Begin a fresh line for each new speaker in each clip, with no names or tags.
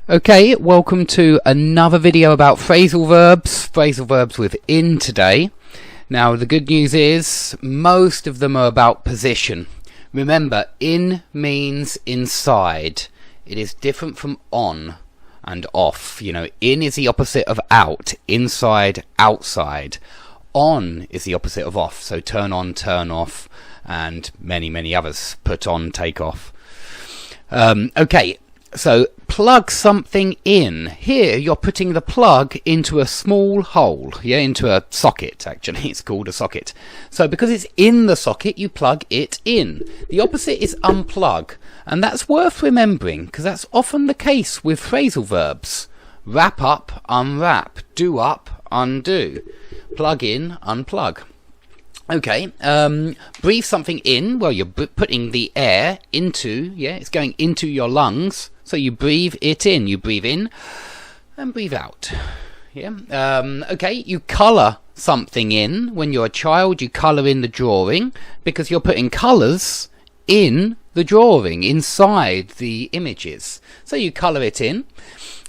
Okay, welcome to another video about phrasal verbs with in today. Now the good news is most of them are about position. Remember, in means inside. It is different from on and off. You know, in is the opposite of out, inside, outside. On is the opposite of off, so turn on, turn off, and many others. Put on, take off. Okay, so plug something in. Here you're putting the plug into a small hole, into a socket. Actually, it's called a socket. So because it's in the socket, you plug it in. The opposite is unplug, and that's worth remembering because that's often the case with phrasal verbs. Wrap up, unwrap, do up, undo, plug in, unplug. Okay, breathe something in. Well, you're putting the air into, it's going into your lungs. So you breathe it in. You breathe in and breathe out. Okay, you colour something in. When you're a child, you colour in the drawing because you're putting colours in the drawing, inside the images. So you colour it in.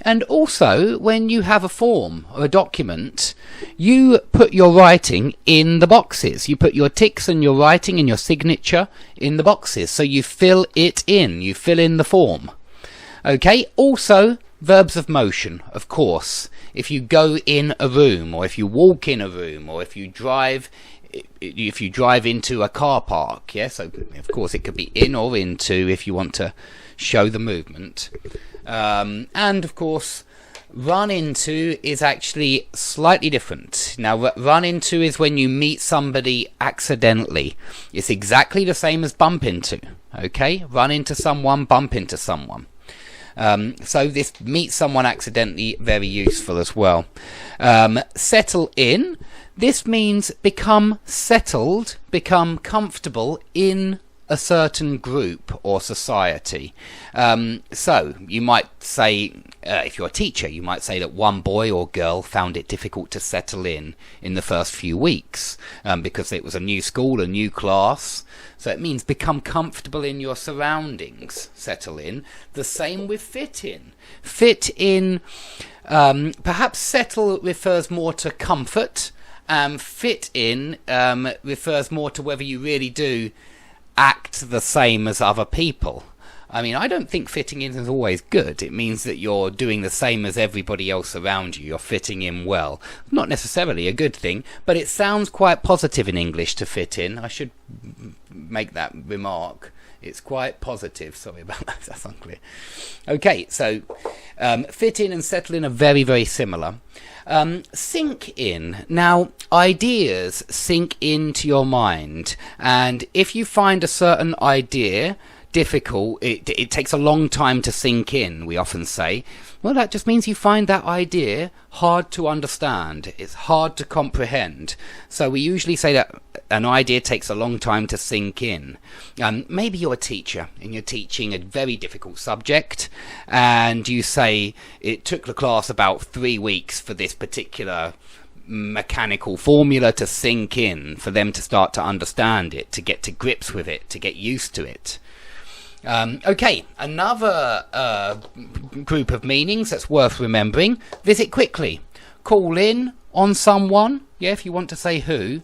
And also, when you have a form or a document, you put your writing in the boxes. You put your ticks and your writing and your signature in the boxes. So you fill it in. You fill in the form. Okay, also verbs of motion, of course. If you go in a room, or if you walk in a room, or if you drive into a car park, so of course it could be in or into if you want to show the movement. And of course, run into is actually slightly different. Now, run into is when you meet somebody accidentally. It's exactly the same as bump into. Okay, run into someone, bump into someone. So this meet someone accidentally, very useful as well. Settle in. This means become settled, become comfortable in a certain group or society. So you might say, if you're a teacher, you might say that one boy or girl found it difficult to settle in the first few weeks because it was a new school, a new class. So it means become comfortable in your surroundings, settle in. The same with fit in. Fit in, perhaps settle refers more to comfort. Fit in refers more to whether you really do act the same as other people. I mean, I don't think fitting in is always good. It means that you're doing the same as everybody else around you. You're fitting in well. Not necessarily a good thing, but it sounds quite positive in English to fit in. I should make that remark. It's quite positive. Sorry about that. That's unclear. Okay, so fit in and settle in are very similar. Sink in. Now, ideas sink into your mind, and if you find a certain idea difficult, it takes a long time to sink in, we often say, well, that just means you find that idea hard to understand. It's hard to comprehend. So we usually say that an idea takes a long time to sink in. Maybe you're a teacher and you're teaching a very difficult subject, and you say it took the class about 3 weeks for this particular mechanical formula to sink in, for them to start to understand it, to get to grips with it, to get used to it. Okay, another group of meanings that's worth remembering. Visit quickly. Call in on someone. If you want to say who,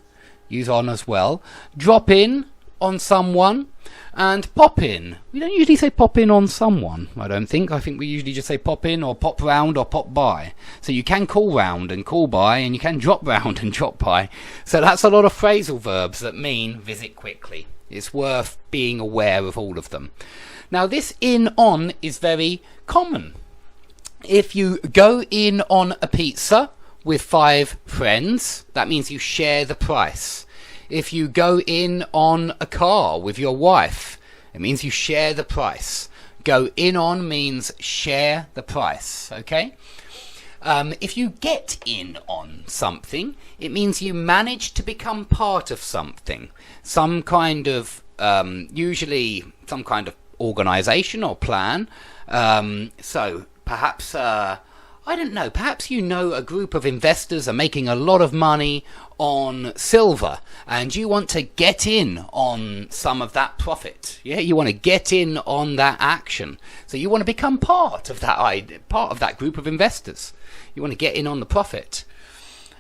use on as well. Drop in on someone. And pop in. We don't usually say pop in on someone, I don't think. I think we usually just say pop in or pop round or pop by. So you can call round and call by, and you can drop round and drop by. So that's a lot of phrasal verbs that mean visit quickly. It's worth being aware of all of them. Now, this in on is very common. If you go in on a pizza with 5 friends, that means you share the price. If you go in on a car with your wife, it means you share the price. Go in on means share the price, okay? If you get in on something, it means you manage to become part of something. Some kind of, usually some kind of organisation or plan. So perhaps I don't know, perhaps you know a group of investors are making a lot of money on silver and you want to get in on some of that profit. Yeah, you want to get in on that action. So you want to become part of that group of investors. You want to get in on the profit.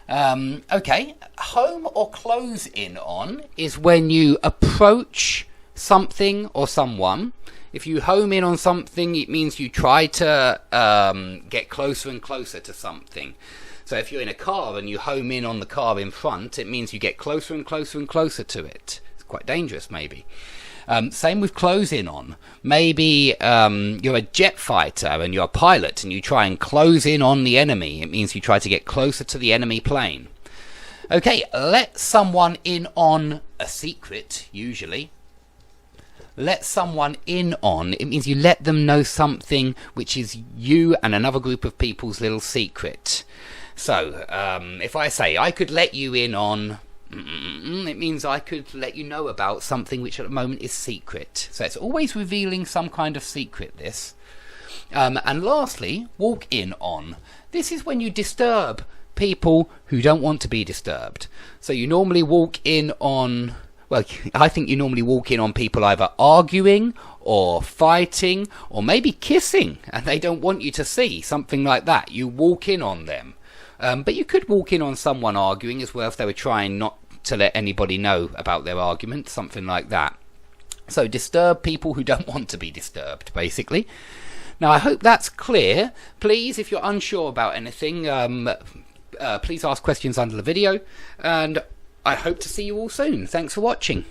Okay, home or close in on is when you approach something or someone. If you home in on something, it means you try to get closer and closer to something. So if you're in a car and you home in on the car in front, it means you get closer and closer and closer to it. It's quite dangerous, maybe. Same with close in on. Maybe you're a jet fighter and you're a pilot and you try and close in on the enemy. It means you try to get closer to the enemy plane. Okay, let someone in on a secret, usually. Let someone in on, it means you let them know something which is you and another group of people's little secret. So, if I say, I could let you in on, it means I could let you know about something which at the moment is secret. So it's always revealing some kind of secret, this. And lastly, walk in on. This is when you disturb people who don't want to be disturbed. So you normally walk in on... Well, I think you normally walk in on people either arguing or fighting or maybe kissing and they don't want you to see, something like that. You walk in on them. But you could walk in on someone arguing as well if they were trying not to let anybody know about their argument, something like that. So disturb people who don't want to be disturbed, basically. Now, I hope that's clear. Please, if you're unsure about anything, please ask questions under the video, and I hope to see you all soon. Thanks for watching.